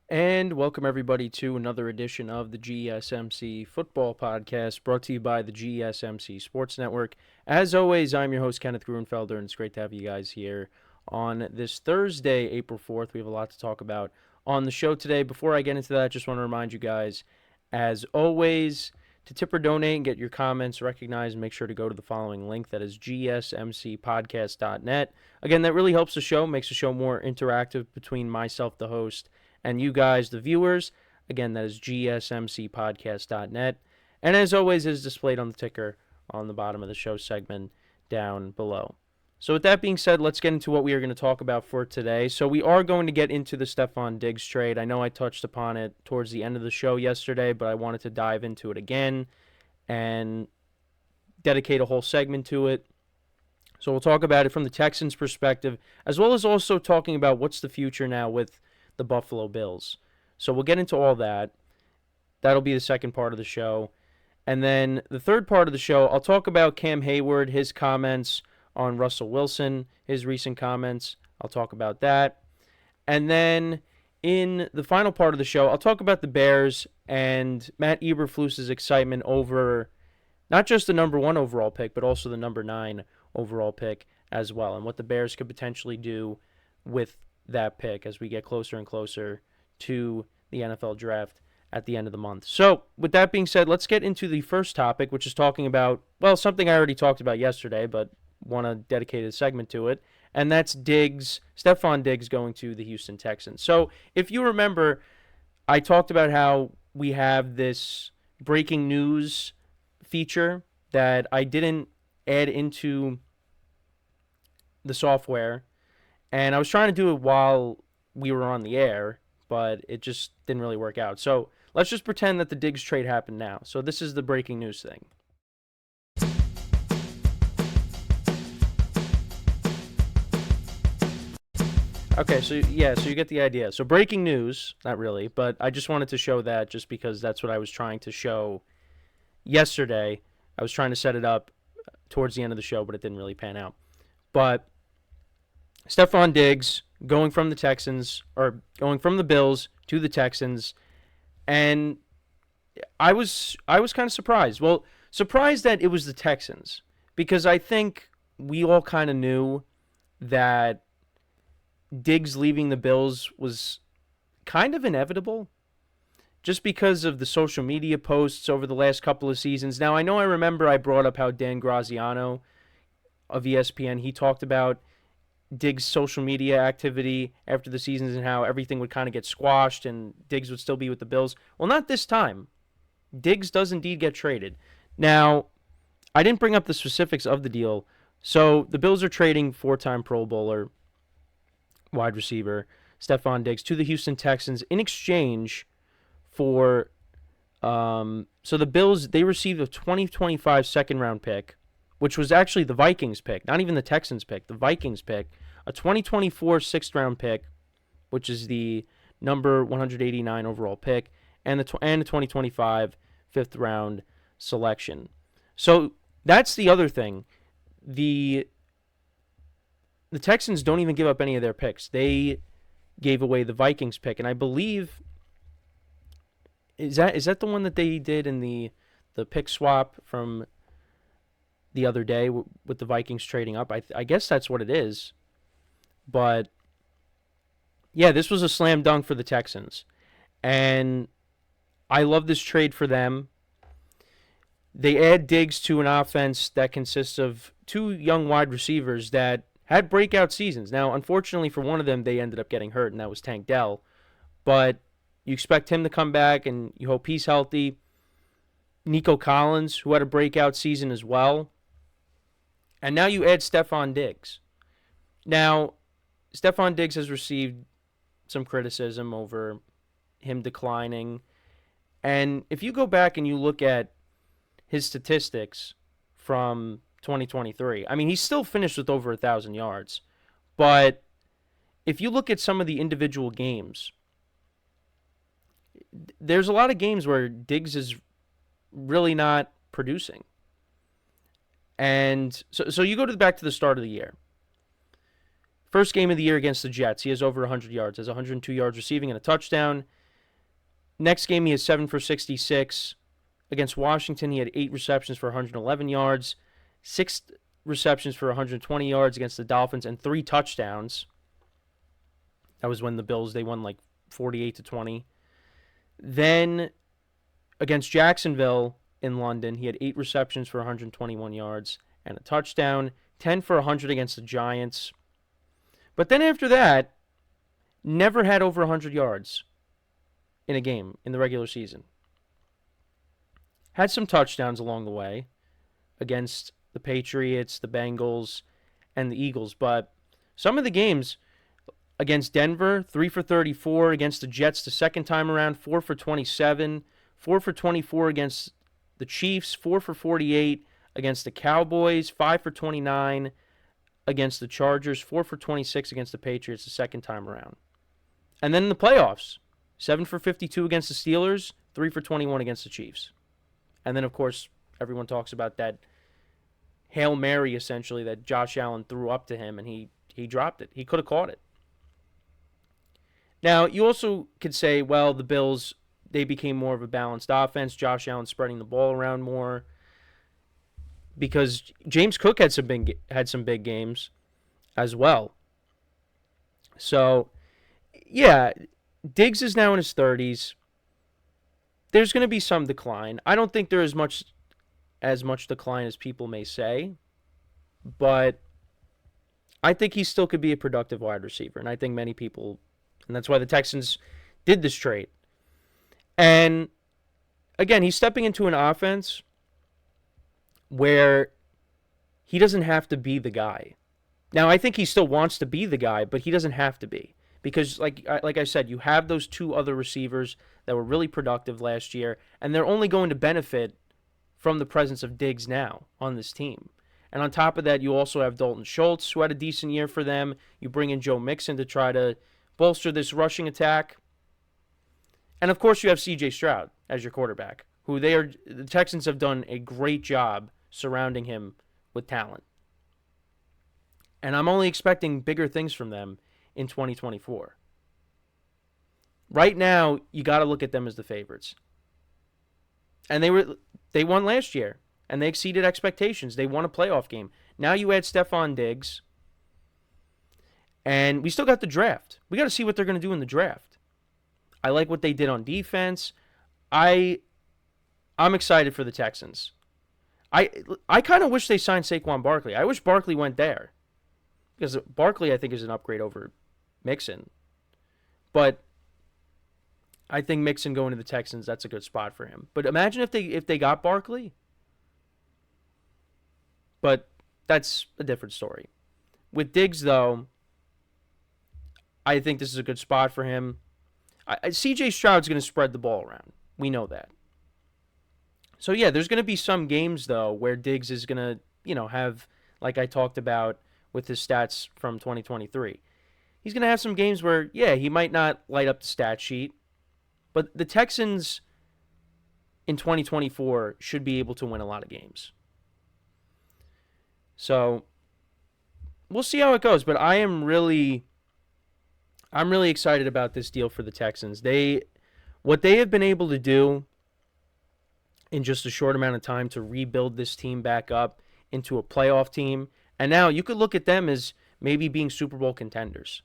And welcome everybody to another edition of the GSMC Football Podcast, brought to you by the GSMC Sports Network. As always, I'm your host, Kenneth Grunfelder, and it's great to have you guys here on this Thursday, April 4th. We have a lot to talk about on the show today. Before I get into that, just want to remind you guys, as always, to tip or donate and get your comments recognized, make sure to go to the following link. That is GSMCPodcast.net. Again, that really helps the show, makes the show more interactive between myself, the host, and you guys, the viewers. Again, that is GSMCPodcast.net. And as always, is displayed on the ticker on the bottom of the show segment down below. So with that being said, let's get into what we are going to talk about for today. So we are going to get into the Stefon Diggs trade. I know I touched upon it towards the end of the show yesterday, but I wanted to dive into it again and dedicate a whole segment to it. So we'll talk about it from the Texans' perspective, as well as also talking about what's the future now with the Buffalo Bills. So we'll get into all that. That'll be the second part of the show. And then the third part of the show, I'll talk about Cam Hayward, his comments on Russell Wilson, his recent comments. I'll talk about that. And then in the final part of the show, I'll talk about the Bears and Matt Eberflus's excitement over not just the number 1 overall pick, but also the number 9 overall pick as well, and what the Bears could potentially do with that pick as we get closer and closer to the NFL draft at the end of the month. So with that being said, let's get into the first topic, which is talking about, well, something I already talked about yesterday, but want to dedicate a segment to it, and that's Stefon Diggs going to the Houston Texans. So if you remember, I talked about how we have this breaking news feature that I didn't add into the software, and I was trying to do it while we were on the air, but it just didn't really work out. So let's just pretend that the Diggs trade happened now. So this is the breaking news thing. Okay, so you get the idea. So breaking news, not really, but I just wanted to show that just because that's what I was trying to show yesterday. I was trying to set it up towards the end of the show, but it didn't really pan out. But Stefon Diggs going from the Bills to the Texans, and I was kind of surprised. Well, surprised that it was the Texans, because I think we all kind of knew that Diggs leaving the Bills was kind of inevitable, just because of the social media posts over the last couple of seasons. Now, I remember I brought up how Dan Graziano of ESPN, he talked about Diggs' social media activity after the seasons and how everything would kind of get squashed and Diggs would still be with the Bills. Well, not this time. Diggs does indeed get traded. Now, I didn't bring up the specifics of the deal. So the Bills are trading 4-time Pro Bowler wide receiver Stefon Diggs to the Houston Texans in exchange for so the Bills, they received a 2025 second-round pick, which was actually the Vikings pick, not even the Texans pick, the Vikings pick, a 2024 sixth-round pick, which is the number 189 overall pick, and the 2025 fifth-round selection. So that's the other thing. The Texans don't even give up any of their picks. They gave away the Vikings pick, and I believe is that the one that they did in the pick swap from the other day with the Vikings trading up. I guess that's what it is. But yeah, this was a slam dunk for the Texans. And I love this trade for them. They add Diggs to an offense that consists of 2 young wide receivers that had breakout seasons. Now, unfortunately for one of them, they ended up getting hurt, and that was Tank Dell. But you expect him to come back, and you hope he's healthy. Nico Collins, who had a breakout season as well. And now you add Stefon Diggs. Now, Stefon Diggs has received some criticism over him declining. And if you go back and you look at his statistics from 2023, I mean, he's still finished with over 1,000 yards. But if you look at some of the individual games, there's a lot of games where Diggs is really not producing. And so you go back to the start of the year. First game of the year against the Jets, he has over 100 yards, has 102 yards receiving and a touchdown. Next game, he has 7 for 66. Against Washington, he had 8 receptions for 111 yards, 6 receptions for 120 yards against the Dolphins, and 3 touchdowns. That was when the Bills, they won like 48-20. Then against Jacksonville in London, he had 8 receptions for 121 yards and a touchdown, 10 for 100 against the Giants. But then after that, never had over 100 yards in a game in the regular season. Had some touchdowns along the way against the Patriots, the Bengals, and the Eagles. But some of the games against Denver, 3 for 34. Against the Jets the second time around, 4 for 27. 4 for 24 against the Chiefs, 4 for 48 against the Cowboys, 5 for 29 against the Chargers, 4 for 26 against the Patriots the second time around. And then in the playoffs, 7 for 52 against the Steelers, 3 for 21 against the Chiefs. And then, of course, everyone talks about that Hail Mary, essentially, that Josh Allen threw up to him, and he dropped it. He could have caught it. Now, you also could say, well, the Bills, they became more of a balanced offense. Josh Allen spreading the ball around more. Because James Cook had some big games as well. So, yeah, Diggs is now in his 30s. There's going to be some decline. I don't think there is as much decline as people may say, but I think he still could be a productive wide receiver, and I think many people, and that's why the Texans did this trade. And again, he's stepping into an offense where he doesn't have to be the guy. Now, I think he still wants to be the guy, but he doesn't have to be. Because, like I said, you have those 2 other receivers that were really productive last year, and they're only going to benefit from the presence of Diggs now on this team. And on top of that, you also have Dalton Schultz, who had a decent year for them. You bring in Joe Mixon to try to bolster this rushing attack. And, of course, you have C.JStroud as your quarterback, who the Texans have done a great job surrounding him with talent. And I'm only expecting bigger things from them in 2024. Right now, you got to look at them as the favorites. And they won last year, and they exceeded expectations. They won a playoff game. Now you add Stefon Diggs, and we still got the draft. We got to see what they're going to do in the draft. I like what they did on defense. I'm excited for the Texans. I kind of wish they signed Saquon Barkley. I wish Barkley went there. Because Barkley, I think, is an upgrade over Mixon. But I think Mixon going to the Texans, that's a good spot for him. But imagine if they got Barkley. But that's a different story. With Diggs, though, I think this is a good spot for him. C.J.Stroud's going to spread the ball around. We know that. So, yeah, there's going to be some games, though, where Diggs is going to, have, like I talked about with his stats from 2023. He's going to have some games where, yeah, he might not light up the stat sheet, but the Texans in 2024 should be able to win a lot of games. So, we'll see how it goes, but I'm really excited about this deal for the Texans. What they have been able to do in just a short amount of time to rebuild this team back up into a playoff team. And now you could look at them as maybe being Super Bowl contenders.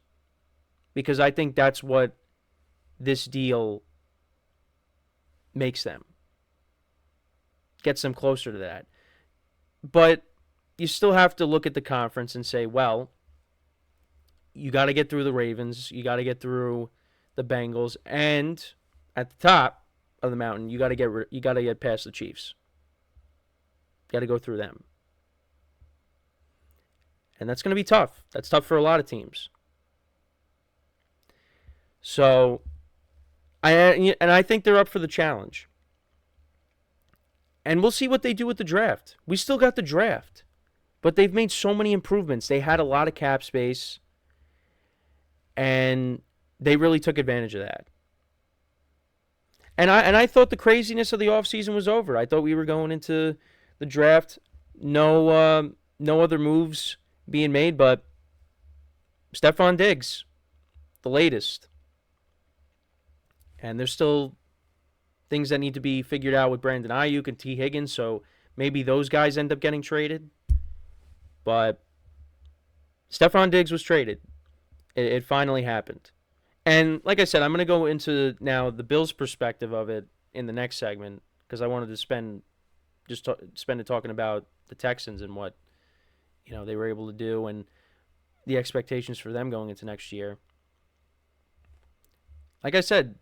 Because I think that's what this deal makes them. Gets them closer to that. But you still have to look at the conference and say, well, you got to get through the Ravens. You got to get through the Bengals. And at the top of the mountain, you got to get past the Chiefs. You got to go through them. And that's going to be tough. That's tough for a lot of teams. So, I think they're up for the challenge. And we'll see what they do with the draft. We still got the draft. But they've made so many improvements. They had a lot of cap space. And they really took advantage of that. And I thought the craziness of the offseason was over. I thought we were going into the draft. No other moves being made, but Stefon Diggs, the latest. And there's still things that need to be figured out with Brandon Ayuk and T. Higgins, so maybe those guys end up getting traded. But Stefon Diggs was traded. It finally happened. And like I said, I'm going to go into now the Bills' perspective of it in the next segment because I wanted to spend it talking about the Texans and what they were able to do and the expectations for them going into next year. Like I said,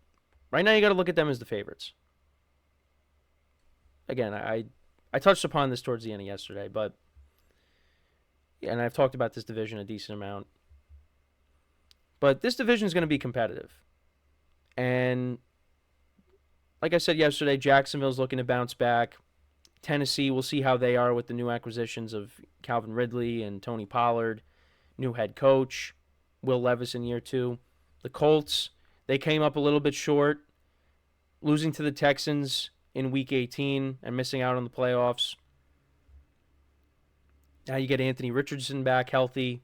right now you got to look at them as the favorites. Again, I touched upon this towards the end of yesterday, but and I've talked about this division a decent amount. But this division is going to be competitive. And like I said yesterday, Jacksonville's looking to bounce back. Tennessee, we'll see how they are with the new acquisitions of Calvin Ridley and Tony Pollard, new head coach, Will Levis in year 2. The Colts, they came up a little bit short, losing to the Texans in Week 18 and missing out on the playoffs. Now you get Anthony Richardson back healthy,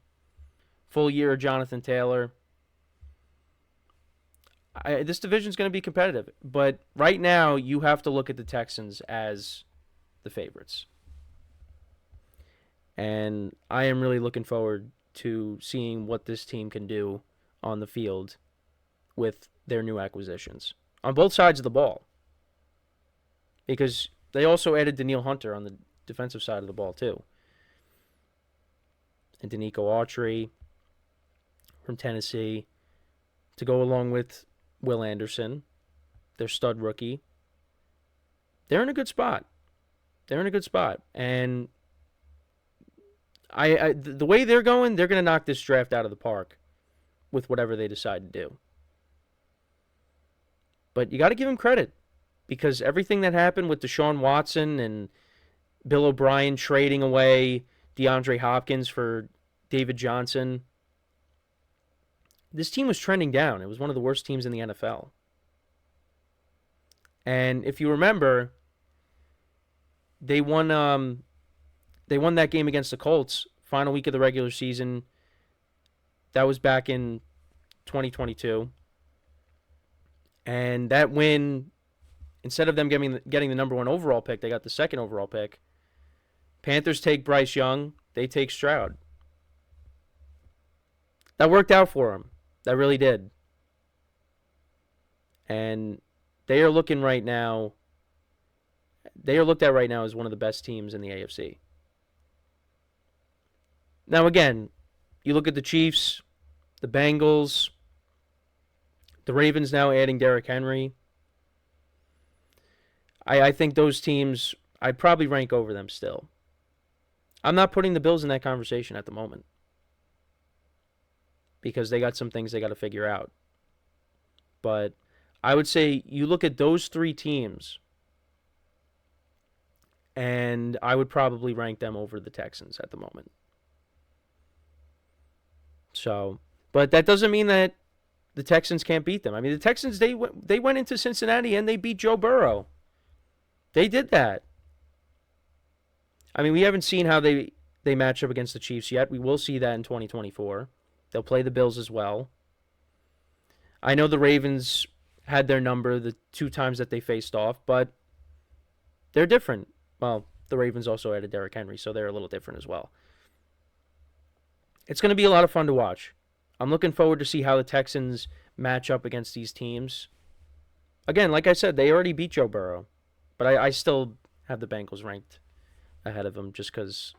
full year of Jonathan Taylor. This division is going to be competitive, but right now you have to look at the Texans as the favorites. And I am really looking forward to seeing what this team can do on the field with their new acquisitions on both sides of the ball. Because they also added Danielle Hunter on the defensive side of the ball too. And Danico Autry from Tennessee to go along with Will Anderson, their stud rookie. They're in a good spot. And the way they're going, they're going to knock this draft out of the park with whatever they decide to do. But you got to give them credit because everything that happened with Deshaun Watson and Bill O'Brien trading away DeAndre Hopkins for David Johnson, this team was trending down. It was one of the worst teams in the NFL. And if you remember, they won that game against the Colts, final week of the regular season. That was back in 2022. And that win, instead of them getting the number 1 overall pick, they got the 2nd overall pick. Panthers take Bryce Young. They take Stroud. That worked out for them. That really did. And they are looked at right now as one of the best teams in the AFC. Now again, you look at the Chiefs, the Bengals, the Ravens now adding Derrick Henry. I think those teams, I'd probably rank over them still. I'm not putting the Bills in that conversation at the moment because they got some things they got to figure out. But I would say you look at those 3 teams, and I would probably rank them over the Texans at the moment. So, but that doesn't mean that the Texans can't beat them. I mean, the Texans, they went into Cincinnati and they beat Joe Burrow. They did that. I mean, we haven't seen how they match up against the Chiefs yet. We will see that in 2024. They'll play the Bills as well. I know the Ravens had their number the 2 times that they faced off, but they're different. Well, the Ravens also added Derrick Henry, so they're a little different as well. It's going to be a lot of fun to watch. I'm looking forward to see how the Texans match up against these teams. Again, like I said, they already beat Joe Burrow, but I still have the Bengals ranked ahead of them just because,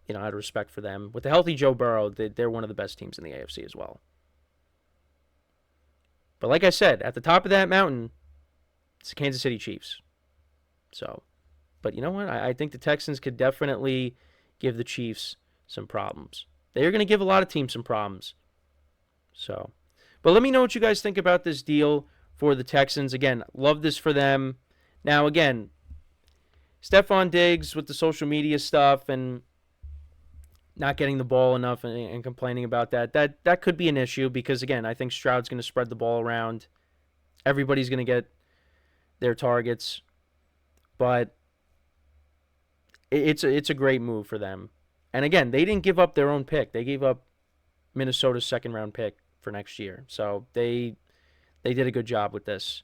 out of respect for them. With the healthy Joe Burrow, they're one of the best teams in the AFC as well. But like I said, at the top of that mountain, it's the Kansas City Chiefs. So, but you know what? I think the Texans could definitely give the Chiefs some problems. They're going to give a lot of teams some problems. So, but let me know what you guys think about this deal for the Texans. Again, love this for them. Now, again, Stefon Diggs with the social media stuff and not getting the ball enough and complaining about that could be an issue because, again, I think Stroud's going to spread the ball around. Everybody's going to get their targets. But it's a great move for them. And, again, they didn't give up their own pick. They gave up Minnesota's 2nd-round pick for next year. So they did a good job with this.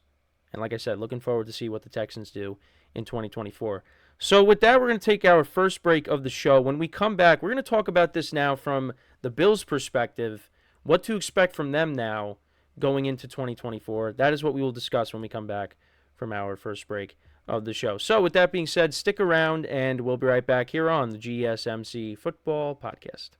And like I said, looking forward to see what the Texans do in 2024. So with that, we're going to take our first break of the show. When we come back, we're going to talk about this now from the Bills' perspective, what to expect from them now going into 2024. That is what we will discuss when we come back from our first break of the show. So with that being said, stick around, and we'll be right back here on the GSMC Football Podcast.